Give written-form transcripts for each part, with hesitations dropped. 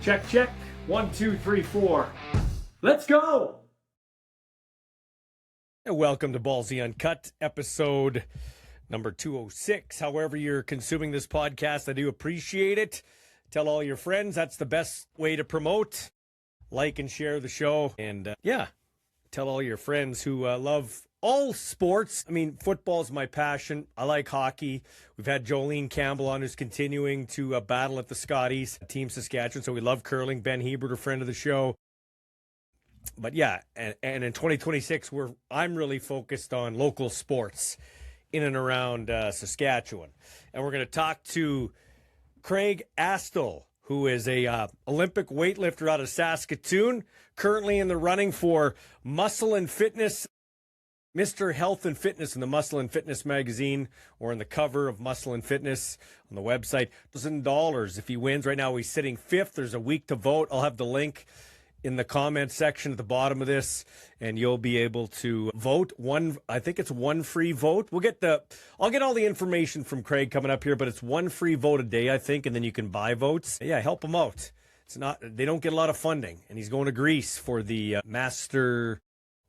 Check, check. 1, 2, 3, 4. Let's go! And welcome to Ballsy Uncut, episode number 206. However you're consuming this podcast, I do appreciate it. Tell all your friends. That's the best way to promote. Like and share the show. And tell all your friends who love all sports. I mean, football's my passion. I like hockey. We've had Jolene Campbell on, who's continuing to battle at the Scotties, Team Saskatchewan. So we love curling. Ben Hebert, a friend of the show. But yeah, and in 2026, I'm really focused on local sports in and around Saskatchewan. And we're going to talk to Craig Astle, who is a Olympic weightlifter out of Saskatoon, currently in the running for Muscle and Fitness, Mr. Health and Fitness in the Muscle and Fitness magazine, or on the cover of Muscle and Fitness on the website. $1,000 if he wins. Right now he's sitting fifth. There's a week to vote. I'll have the link in the comment section at the bottom of this, and you'll be able to vote. I think it's one free vote. I'll get all the information from Craig coming up here, but it's one free vote a day, I think, and then you can buy votes. Yeah, help him out. They don't get a lot of funding, and he's going to Greece for the Master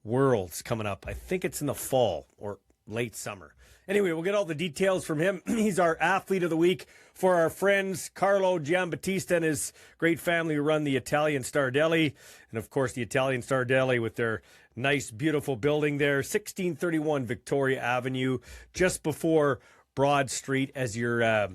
Worlds coming up. I think it's in the fall or late summer. Anyway, we'll get all the details from him. He's our athlete of the week for our friends Carlo Giambattista and his great family who run the Italian Star Deli. And, of course, the Italian Star Deli with their nice, beautiful building there, 1631 Victoria Avenue, just before Broad Street as you're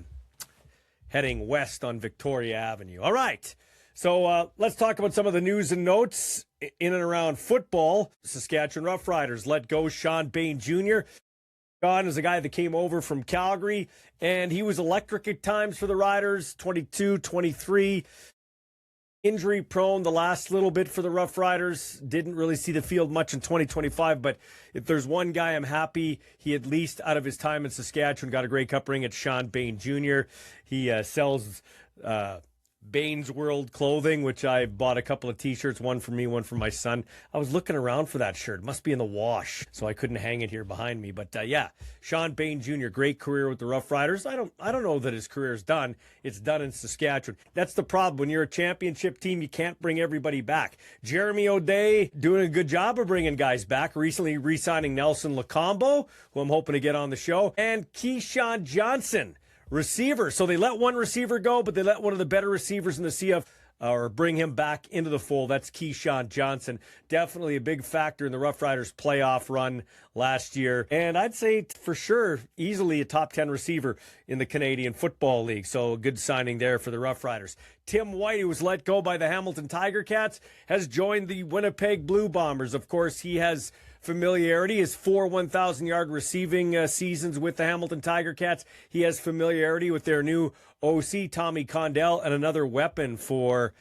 heading west on Victoria Avenue. All right. So let's talk about some of the news and notes in and around football. Saskatchewan Roughriders let go Sean Bain Jr. Sean is a guy that came over from Calgary, and he was electric at times for the Riders, 22, 23. Injury prone the last little bit for the Roughriders. Didn't really see the field much in 2025, but if there's one guy I'm happy he at least out of his time in Saskatchewan got a Grey Cup ring, it's Sean Bain Jr. He sells Bain's World clothing, which I bought a couple of t-shirts, one for me, one for my son. I was looking around for that shirt. It must be in the wash, so I couldn't hang it here behind me. But Sean Bain Jr., great career with the Rough Riders. I don't know that his career is done. It's done in Saskatchewan. That's the problem. When you're a championship team, you can't bring everybody back. Jeremy O'Day doing a good job of bringing guys back. Recently re-signing Nelson Lacombo, who I'm hoping to get on the show, and Keyshawn Johnson, receiver. So they let one receiver go, but they let one of the better receivers in the CF or bring him back into the fold. That's Keyshawn Johnson. Definitely a big factor in the Rough Riders playoff run last year. And I'd say for sure, easily a top 10 receiver in the Canadian Football League. So a good signing there for the Rough Riders. Tim White, who was let go by the Hamilton Tiger Cats, has joined the Winnipeg Blue Bombers. Of course, he has familiarity. His 4 1,000-yard receiving seasons with the Hamilton Tiger Cats. He has familiarity with their new OC, Tommy Condell, and another weapon for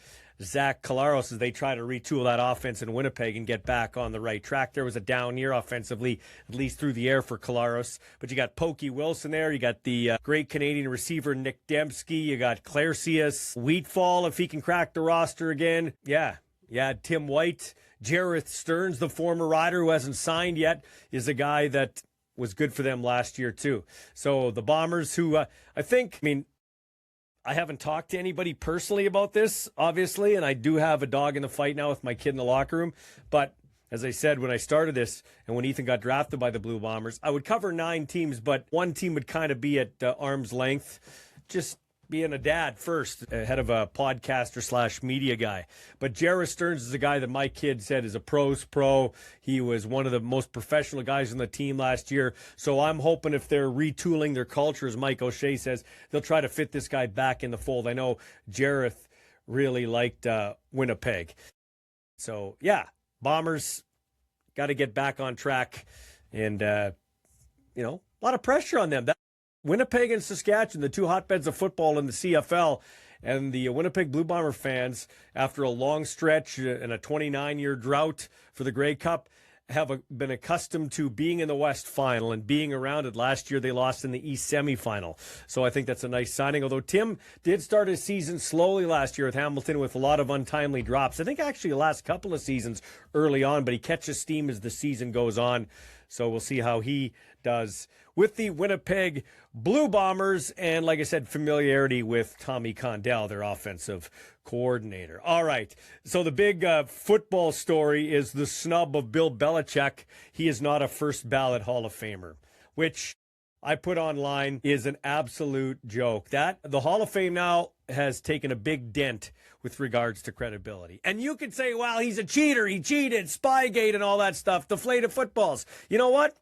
Zach Collaros as they try to retool that offense in Winnipeg and get back on the right track. There was a down year offensively, at least through the air for Collaros. But you got Pokey Wilson there. You got the great Canadian receiver Nick Dembski. You got Clarcius Wheatfall, if he can crack the roster again. Yeah, Tim White. Jareth Stearns, the former Rider who hasn't signed yet, is a guy that was good for them last year too. So the Bombers, who I haven't talked to anybody personally about this, obviously, and I do have a dog in the fight now with my kid in the locker room. But as I said, when I started this and when Ethan got drafted by the Blue Bombers, I would cover 9 teams, but one team would kind of be at arm's length, just being a dad first, head of a podcaster / media guy. But Jareth Stearns is a guy that my kid said is a pro's pro. He was one of the most professional guys on the team last year. So I'm hoping if they're retooling their culture, as Mike O'Shea says, they'll try to fit this guy back in the fold. I know Jareth really liked Winnipeg. So, yeah, Bombers got to get back on track. And, a lot of pressure on them. Winnipeg and Saskatchewan, the two hotbeds of football in the CFL, and the Winnipeg Blue Bomber fans, after a long stretch and a 29-year drought for the Grey Cup, have been accustomed to being in the West Final and being around it. Last year, they lost in the East semifinal. So I think that's a nice signing. Although Tim did start his season slowly last year with Hamilton with a lot of untimely drops. I think actually the last couple of seasons early on, but he catches steam as the season goes on. So we'll see how he does with the Winnipeg Blue Bombers. And like I said, familiarity with Tommy Condell, their offensive coordinator. All right. So the big football story is the snub of Bill Belichick. He is not a first ballot Hall of Famer, which I put online is an absolute joke. That the Hall of Fame now has taken a big dent with regards to credibility. And you could say, well, he's a cheater. He cheated, Spygate and all that stuff, deflated footballs. You know what?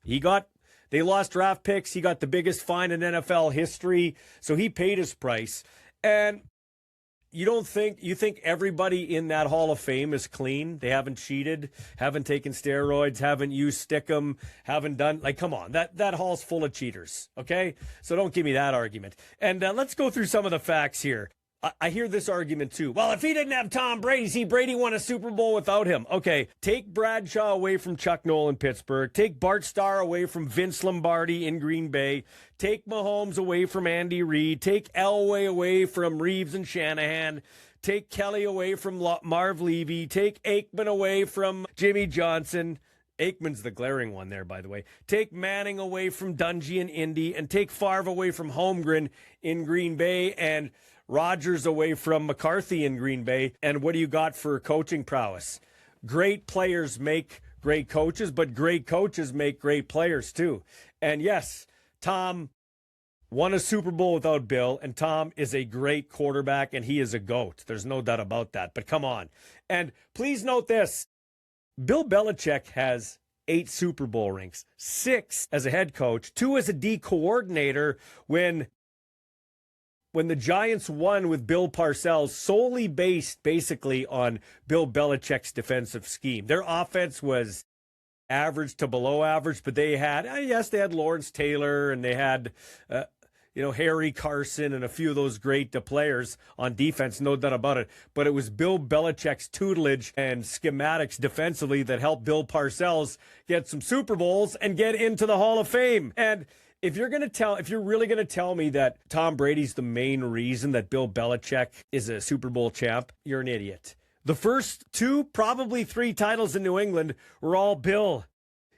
They lost draft picks. He got the biggest fine in NFL history. So he paid his price. And you think everybody in that Hall of Fame is clean? They haven't cheated, haven't taken steroids, haven't used stickum, haven't done, like, come on, that hall's full of cheaters, okay? So don't give me that argument. And let's go through some of the facts here. I hear this argument too. Well, if he didn't have Tom Brady, see, Brady won a Super Bowl without him. Okay, take Bradshaw away from Chuck Noll in Pittsburgh. Take Bart Starr away from Vince Lombardi in Green Bay. Take Mahomes away from Andy Reid. Take Elway away from Reeves and Shanahan. Take Kelly away from Marv Levy. Take Aikman away from Jimmy Johnson. Aikman's the glaring one there, by the way. Take Manning away from Dungy in Indy. And take Favre away from Holmgren in Green Bay. And Rodgers away from McCarthy in Green Bay. And what do you got for coaching prowess? Great players make great coaches, but great coaches make great players too. And yes, Tom won a Super Bowl without Bill, and Tom is a great quarterback, and he is a GOAT. There's no doubt about that. But come on. And please note this. Bill Belichick has 8 Super Bowl rings, 6 as a head coach, 2 as a D coordinator when the Giants won with Bill Parcells, solely based basically on Bill Belichick's defensive scheme. Their offense was average to below average, but they had, they had Lawrence Taylor and they had, Harry Carson and a few of those great players on defense, no doubt about it. But it was Bill Belichick's tutelage and schematics defensively that helped Bill Parcells get some Super Bowls and get into the Hall of Fame. And if you're really going to tell me that Tom Brady's the main reason that Bill Belichick is a Super Bowl champ, you're an idiot. The first 2, probably 3 titles in New England were all Bill.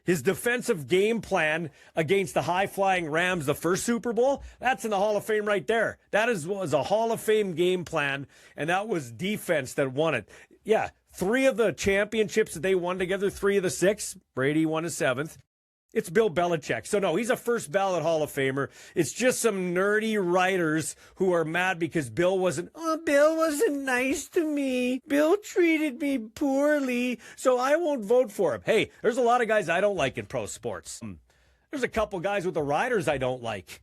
His defensive game plan against the high-flying Rams, the first Super Bowl, that's in the Hall of Fame right there. That was a Hall of Fame game plan, and that was defense that won it. Yeah, 3 of the championships that they won together, 3 of the 6, Brady won his 7th. It's Bill Belichick. So, no, he's a first ballot Hall of Famer. It's just some nerdy writers who are mad because Bill wasn't nice to me. Bill treated me poorly, so I won't vote for him. Hey, there's a lot of guys I don't like in pro sports. There's a couple guys with the Riders I don't like.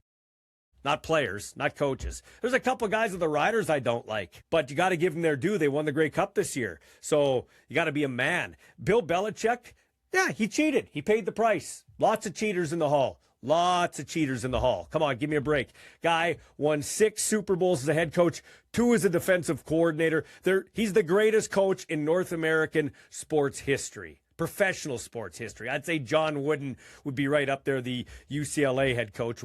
Not players, not coaches. There's a couple guys with the Riders I don't like. But you got to give them their due. They won the Grey Cup this year. So you got to be a man. Bill Belichick, yeah, he cheated. He paid the price. Lots of cheaters in the Hall. Lots of cheaters in the Hall. Come on, give me a break. Guy won 6 Super Bowls as a head coach, 2 as a defensive coordinator. He's the greatest coach in North American sports history, professional sports history. I'd say John Wooden would be right up there, the UCLA head coach,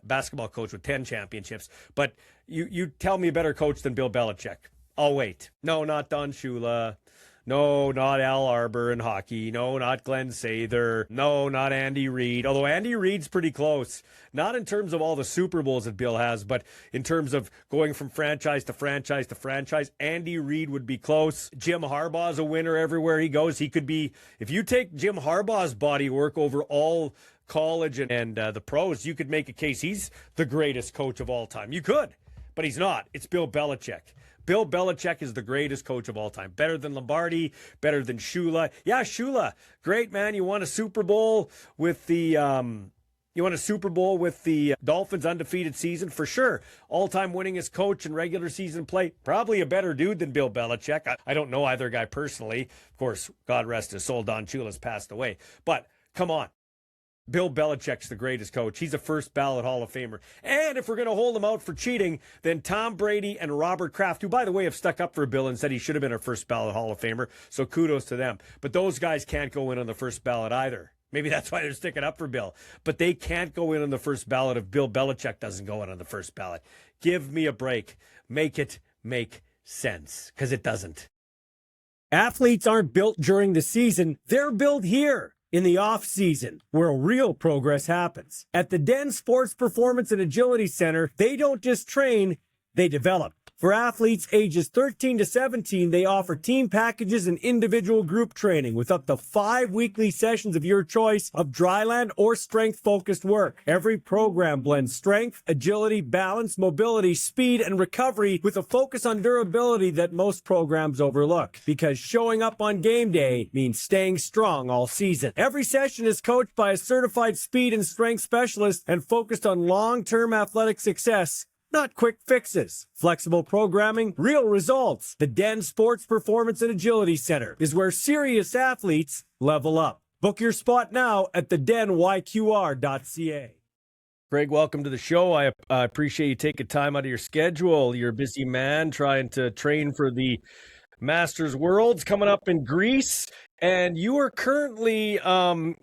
basketball coach with 10 championships. But you tell me a better coach than Bill Belichick. I'll wait. No, not Don Shula. No, not Al Arbor in hockey. No, not Glenn Sather. No, not Andy Reid. Although Andy Reid's pretty close. Not in terms of all the Super Bowls that Bill has, but in terms of going from franchise to franchise to franchise, Andy Reid would be close. Jim Harbaugh's a winner everywhere he goes. He could be, if you take Jim Harbaugh's body work over all college and the pros, you could make a case he's the greatest coach of all time. You could, but he's not. It's Bill Belichick. Bill Belichick is the greatest coach of all time. Better than Lombardi, better than Shula. Yeah, Shula, great, man. You won a Super Bowl with the Dolphins' undefeated season for sure. All-time winningest coach in regular season play. Probably a better dude than Bill Belichick. I don't know either guy personally. Of course, God rest his soul, Don Shula's passed away. But come on. Bill Belichick's the greatest coach. He's a first ballot Hall of Famer. And if we're going to hold him out for cheating, then Tom Brady and Robert Kraft, who, by the way, have stuck up for Bill and said he should have been a first ballot Hall of Famer. So kudos to them. But those guys can't go in on the first ballot either. Maybe that's why they're sticking up for Bill. But they can't go in on the first ballot if Bill Belichick doesn't go in on the first ballot. Give me a break. Make it make sense, because it doesn't. Athletes aren't built during the season. They're built here. in the off season, where real progress happens. At the Den Sports Performance and Agility Center, they don't just train, they develop. For athletes ages 13 to 17, they offer team packages and individual group training with up to 5 weekly sessions of your choice of dryland or strength-focused work. Every program blends strength, agility, balance, mobility, speed, and recovery with a focus on durability that most programs overlook. Because showing up on game day means staying strong all season. Every session is coached by a certified speed and strength specialist and focused on long-term athletic success, not quick fixes. Flexible programming, real results. The Den Sports Performance and Agility Center is where serious athletes level up. Book your spot now at thedenyqr.ca. Craig, welcome to the show. I appreciate you taking time out of your schedule. You're a busy man trying to train for the Masters Worlds coming up in Greece, and you are currently in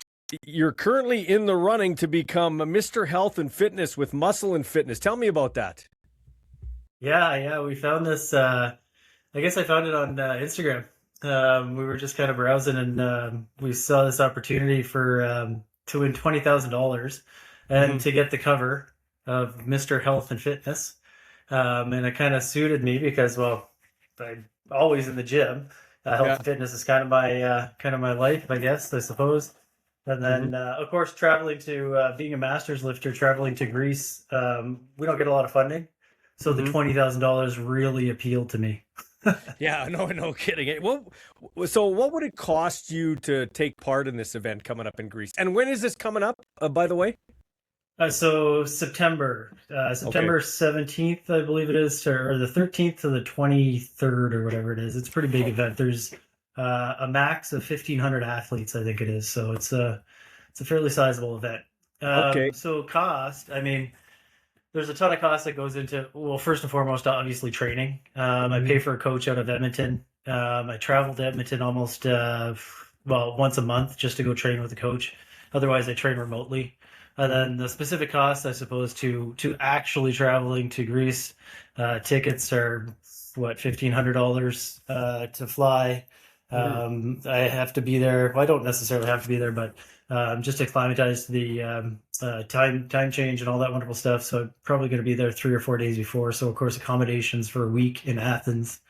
the running to become a Mr. Health and Fitness with Muscle and Fitness. Tell me about that. Yeah, we found this. I guess I found it on Instagram. We were just kind of browsing, and we saw this opportunity for to win $20,000 and to get the cover of Mr. Health and Fitness. And it kind of suited me because, well, I'm always in the gym. Health and fitness is kind of my life, I guess, I suppose. And then, of course, traveling to being a master's lifter, traveling to Greece, we don't get a lot of funding. So the $20,000 really appealed to me. Yeah, no kidding. So what would it cost you to take part in this event coming up in Greece? And when is this coming up, by the way? So September 17th, I believe it is, or the 13th to the 23rd or whatever it is. It's a pretty big event. There's a max of 1,500 athletes, I think it is. So it's a fairly sizable event. So cost, I mean, there's a ton of cost that goes into, well, first and foremost, obviously training. I pay for a coach out of Edmonton. I travel to Edmonton almost, once a month just to go train with a coach. Otherwise, I train remotely. And then the specific cost, I suppose, to actually traveling to Greece, tickets are, $1,500 to fly. I have to be there. Well, I don't necessarily have to be there, but just acclimatize to the time change and all that wonderful stuff. So I'm probably going to be there 3 or 4 days before. So, of course, accommodations for a week in Athens.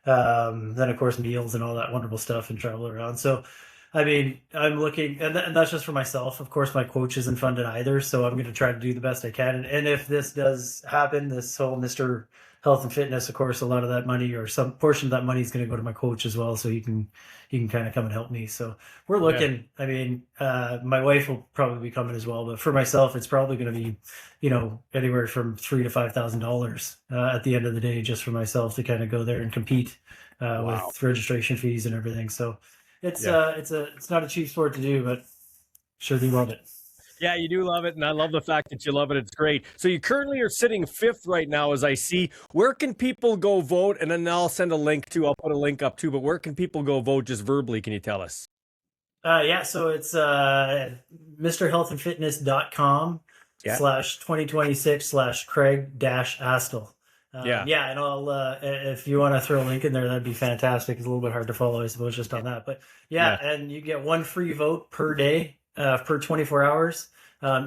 Then, of course, meals and all that wonderful stuff and travel around. So, I mean, I'm looking, and that's just for myself. Of course, my coach isn't funded either, so I'm going to try to do the best I can. And if this does happen, this whole Mr. Health and Fitness, of course, a lot of that money or some portion of that money is going to go to my coach as well, so he can kind of come and help me. So we're looking. Yeah. I mean, my wife will probably be coming as well, but for myself, it's probably going to be, anywhere from $3,000 to $5,000 at the end of the day, just for myself to kind of go there and compete with registration fees and everything. So. It's not a cheap sport to do, but sure do love it. Yeah, you do love it, and I love the fact that you love it. It's great. So you currently are sitting 5th right now, as I see. Where can people go vote? And then I'll send a link too. I'll put a link up too. But where can people go vote just verbally? Can you tell us? So it's mrhealthandfitness.com /2026/Craig-Astle. And I'll if you want to throw a link in there, that'd be fantastic. It's a little bit hard to follow, I suppose, just on that. But and you get 1 free vote per day per 24 hours.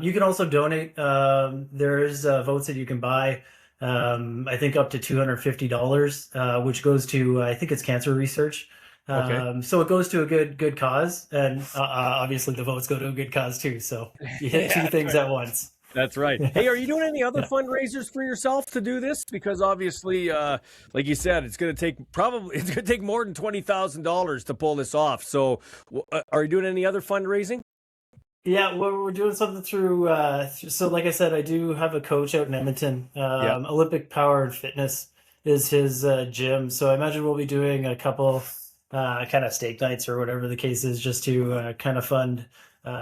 You can also donate. There's votes that you can buy. I think up to $250, which goes to I think it's cancer research. So it goes to a good cause, and obviously the votes go to a good cause too. So you hit two things at once. That's right. Hey, are you doing any other fundraisers for yourself to do this? Because obviously, like you said, it's going to take more than $20,000 to pull this off. So, are you doing any other fundraising? Yeah, well, we're doing something through. So, like I said, I do have a coach out in Edmonton. Olympic Power and Fitness is his gym. So I imagine we'll be doing a couple kind of steak nights or whatever the case is, just to kind of fund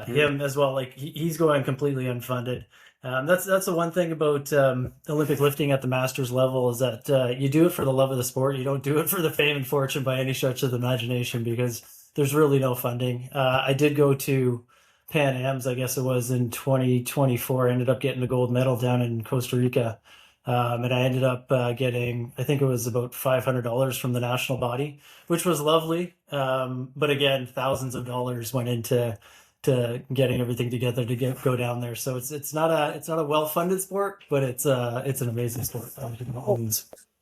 him as well. Like he's going completely unfunded. That's the one thing about Olympic lifting at the masters level is that you do it for the love of the sport. You don't do it for the fame and fortune by any stretch of the imagination, because there's really no funding. I did go to Pan Am's, I guess it was in 2024. I ended up getting the gold medal down in Costa Rica. And I ended up getting, I think it was about $500 from the national body, which was lovely. But again, thousands of dollars went into getting everything together to go down there. So it's not a well-funded sport, but it's an amazing sport.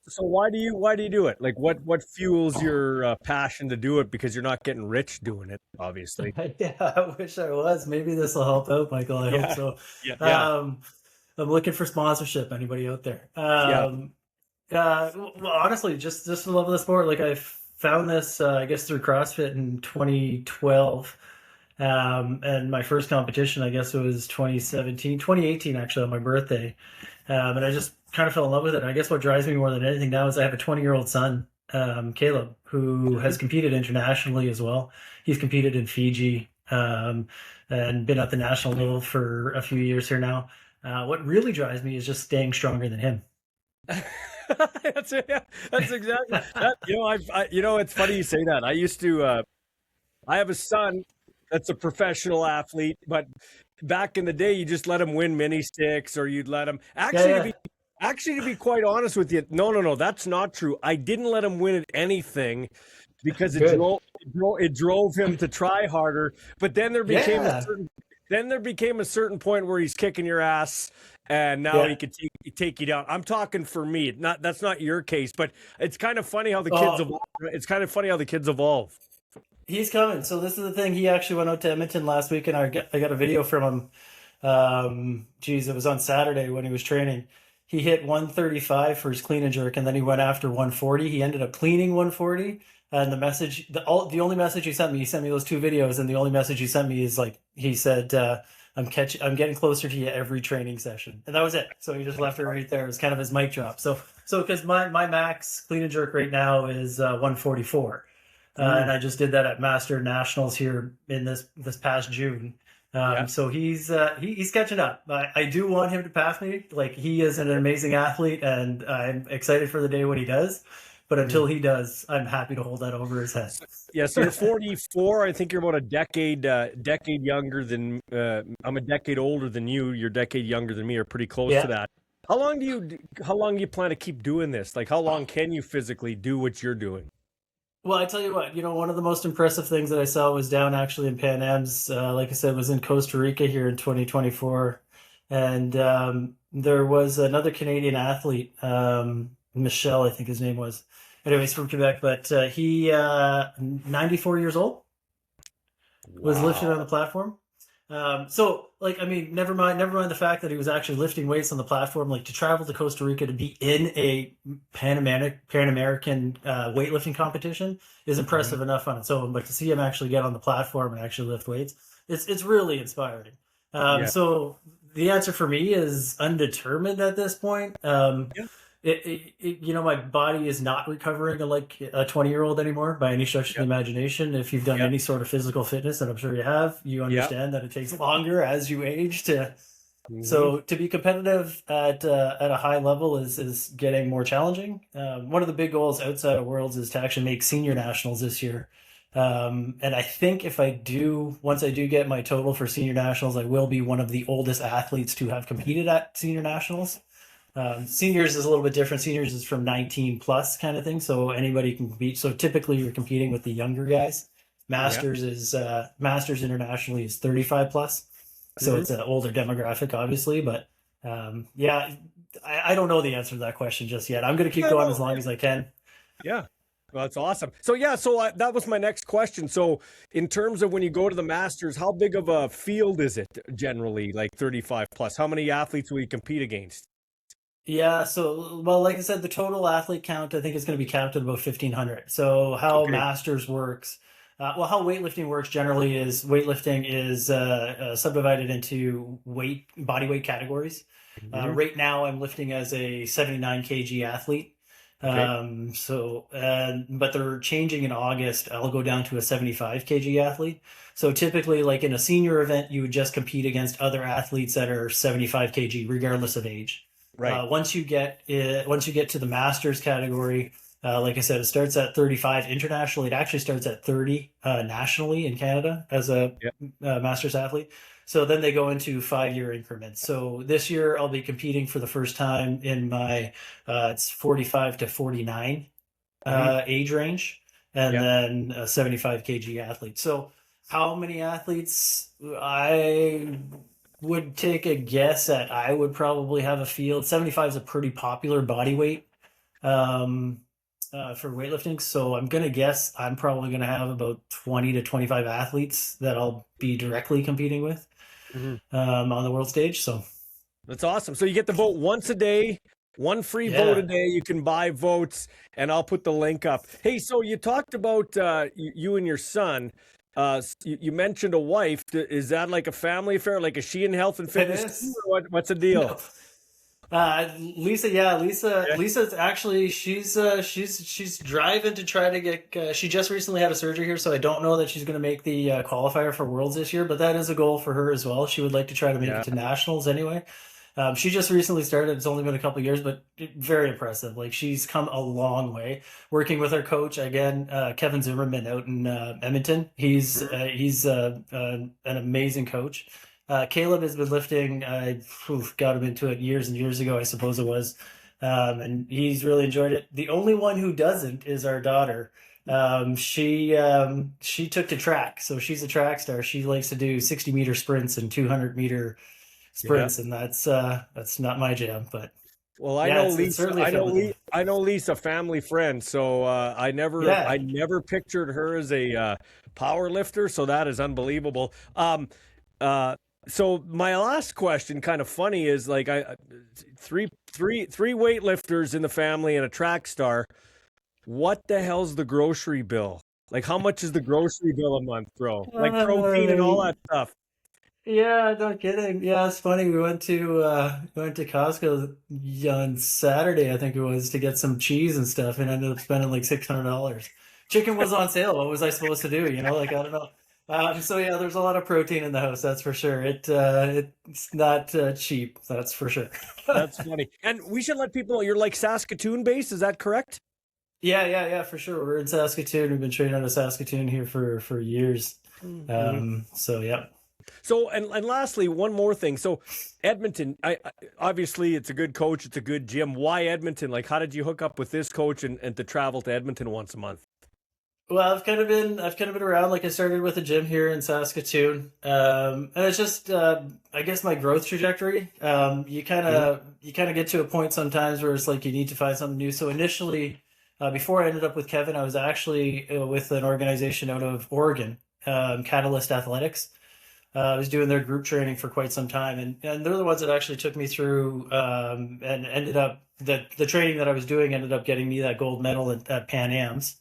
So why do you do it? Like what fuels your passion to do it? Because you're not getting rich doing it, obviously. Yeah, I wish I was. Maybe this will help out, Michael. I hope so. Yeah. I'm looking for sponsorship. Anybody out there? Well, honestly, just the love of the sport. Like I found this, I guess, through CrossFit in 2012. And my first competition, I guess it was 2018, actually, on my birthday. And I just kind of fell in love with it. And I guess what drives me more than anything now is I have a 20-year-old son, Caleb, who has competed internationally as well. He's competed in Fiji, and been at the national level for a few years here now. What really drives me is just staying stronger than him. That's exactly that. It's funny you say that. I used to, I have a son that's a professional athlete, but back in the day, you just let him win mini sticks, or you'd let him to be quite honest with you. No, that's not true. I didn't let him win at anything because it drove him to try harder. But then there became a certain point where he's kicking your ass, and now he could take you down. I'm talking for me. That's not your case, but it's kind of funny how the kids evolve. It's kind of funny how the kids evolve. He's coming. So this is the thing. He actually went out to Edmonton last week, and I got a video from him. It was on Saturday when he was training. He hit 135 for his clean and jerk, and then he went after 140. He ended up cleaning 140. And the only message he sent me those two videos, and the only message he sent me is like, he said, I'm getting closer to you every training session. And that was it. So he just left it right there. It was kind of his mic drop. So because my max clean and jerk right now is 144. And I just did that at Master Nationals here in this past June. So he's catching up. I do want him to pass me. Like, he is an amazing athlete, and I'm excited for the day when he does. But until he does, I'm happy to hold that over his head. Yeah, so you're 44. I think you're about a decade younger than I'm a decade older than you. You're a decade younger than me, or pretty close to that. How long do you plan to keep doing this? Like, how long can you physically do what you're doing? Well, I tell you what, one of the most impressive things that I saw was down actually in Pan Am's. Like I said, was in Costa Rica here in 2024. And there was another Canadian athlete, Michel, I think his name was. Anyways, from Quebec, but he, 94 years old, was lifted on the platform. So, like, I mean, never mind the fact that he was actually lifting weights on the platform. Like, to travel to Costa Rica to be in a Pan American weightlifting competition is impressive enough on its own. But to see him actually get on the platform and actually lift weights, it's really inspiring. So the answer for me is undetermined at this point. My body is not recovering like a 20-year-old anymore by any stretch of the imagination. If you've done any sort of physical fitness, and I'm sure you have, you understand that it takes longer as you age to. So to be competitive at a high level is getting more challenging. One of the big goals outside of Worlds is to actually make senior nationals this year. And I think once I do get my total for senior nationals, I will be one of the oldest athletes to have competed at senior nationals. Seniors is a little bit different. Seniors is from 19 plus kind of thing. So anybody can compete. So typically you're competing with the younger guys. Masters internationally is 35 plus. So it's an older demographic, obviously. But I don't know the answer to that question just yet. I'm going to keep going as long as I can. Yeah. Well, that's awesome. So that was my next question. So in terms of when you go to the Masters, how big of a field is it generally, like 35 plus? How many athletes will you compete against? Yeah, so, well, like I said, the total athlete count, I think, is going to be capped at about 1,500. So how Masters works, how weightlifting works generally is weightlifting is subdivided into body weight categories. Right now, I'm lifting as a 79 kg athlete. But they're changing in August. I'll go down to a 75 kg athlete. So typically, like in a senior event, you would just compete against other athletes that are 75 kg, regardless of age. Right. Once you get to the Masters category, like I said, it starts at 35 internationally. It actually starts at 30 nationally in Canada as a Masters athlete. So then they go into 5-year increments. So this year I'll be competing for the first time in my it's 45 to 49 age range, and then a 75 kg athlete. So how many athletes? I would take a guess at I would probably have a field. 75 is a pretty popular body weight for weightlifting. So I'm going to guess I'm probably going to have about 20 to 25 athletes that I'll be directly competing with on the world stage. So that's awesome. So you get to vote once a day, one free vote a day. You can buy votes, and I'll put the link up. Hey, so you talked about you and your son. You mentioned a wife. Is that like a family affair? Like, is she in health and fitness too, or what's the deal? No. Lisa's actually she's driving to try to get. She just recently had a surgery here, so I don't know that she's going to make the qualifier for Worlds this year. But that is a goal for her as well. She would like to try to make it to nationals anyway. She just recently started. It's only been a couple of years, but very impressive. Like, she's come a long way. Working with her coach again, Kevin Zimmerman out in Edmonton. He's an amazing coach. Caleb has been lifting. I got him into it years and years ago, I suppose it was, and he's really enjoyed it. The only one who doesn't is our daughter. She took to track, so she's a track star. She likes to do 60-meter sprints and 200-meter sprints, and that's not my jam. But well, I know Lisa. I know Lisa, family friend. So I never pictured her as a power lifter. So that is unbelievable. So my last question, kind of funny, is like three weightlifters in the family and a track star. What the hell's the grocery bill? Like, how much is the grocery bill a month, bro? Like protein and all that stuff. Yeah, no kidding. Yeah, it's funny. We went to Costco on Saturday, I think it was, to get some cheese and stuff, and ended up spending like $600. Chicken was on sale. What was I supposed to do? I don't know. So yeah, there's a lot of protein in the house. That's for sure. It's not cheap. That's for sure. That's funny. And we should let people know you're like Saskatoon based. Is that correct? Yeah, for sure. We're in Saskatoon. We've been training out of Saskatoon here for years. So yeah. So and lastly, one more thing. So Edmonton, I obviously it's a good coach, it's a good gym. Why Edmonton? Like, how did you hook up with this coach and to travel to Edmonton once a month? Well, I've kind of been around. Like, I started with a gym here in Saskatoon, and it's just I guess my growth trajectory. You kind of get to a point sometimes where it's like you need to find something new. So initially, before I ended up with Kevin, I was actually with an organization out of Oregon, Catalyst Athletics. I was doing their group training for quite some time, and they're the ones that actually took me through and ended up the training that I was doing ended up getting me that gold medal at Pan Am's.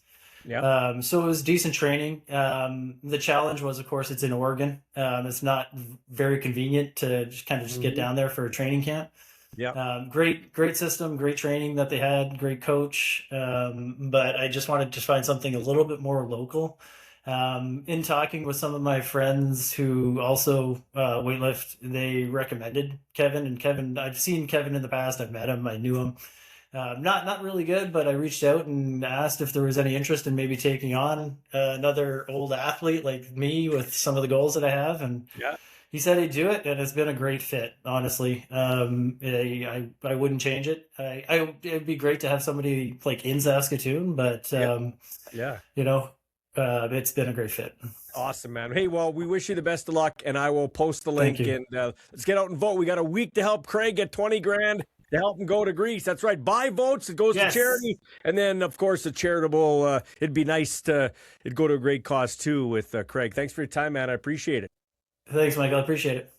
Yeah. So it was decent training. The challenge was, of course, it's in Oregon. It's not very convenient to just get down there for a training camp. Yeah. Great system, great training that they had, great coach. But I just wanted to find something a little bit more local. In talking with some of my friends who also weightlift, they recommended Kevin. And Kevin, I've seen Kevin in the past. I've met him. I knew him. Not really good, but I reached out and asked if there was any interest in maybe taking on another old athlete like me with some of the goals that I have. And he said he'd do it, and it's been a great fit, honestly. I wouldn't change it. It'd be great to have somebody like in Saskatoon, but it's been a great fit. Awesome, man. Hey, well, we wish you the best of luck, and I will post the link. And let's get out and vote. We got a week to help Craig get 20 grand. To help him go to Greece. That's right. Buy votes. It goes to charity. And then, of course, the charitable, it'd be nice it'd go to a great cause, too, with Craig. Thanks for your time, man. I appreciate it. Thanks, Michael. I appreciate it.